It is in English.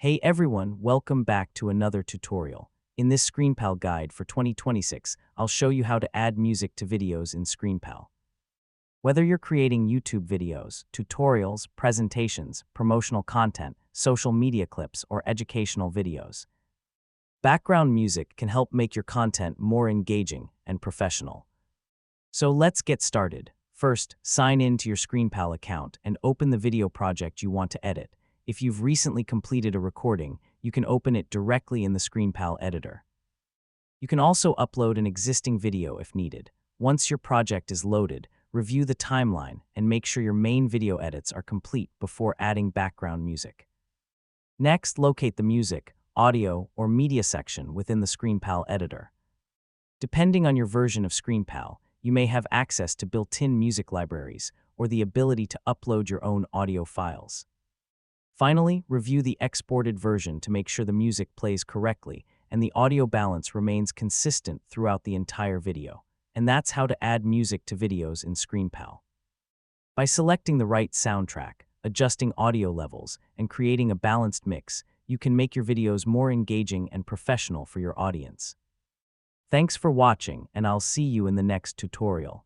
Hey everyone, welcome back to another tutorial. In this ScreenPal guide for 2026, I'll show you how to add music to videos in ScreenPal. Whether you're creating YouTube videos, tutorials, presentations, promotional content, social media clips, or educational videos, background music can help make your content more engaging and professional. So let's get started. First, sign in to your ScreenPal account and open the video project you want to edit. If you've recently completed a recording, you can open it directly in the ScreenPal editor. You can also upload an existing video if needed. Once your project is loaded, review the timeline and make sure your main video edits are complete before adding background music. Next, locate the music, audio, or media section within the ScreenPal editor. Depending on your version of ScreenPal, you may have access to built-in music libraries or the ability to upload your own audio files. Finally, review the exported version to make sure the music plays correctly and the audio balance remains consistent throughout the entire video. And that's how to add music to videos in ScreenPal. By selecting the right soundtrack, adjusting audio levels, and creating a balanced mix, you can make your videos more engaging and professional for your audience. Thanks for watching, and I'll see you in the next tutorial.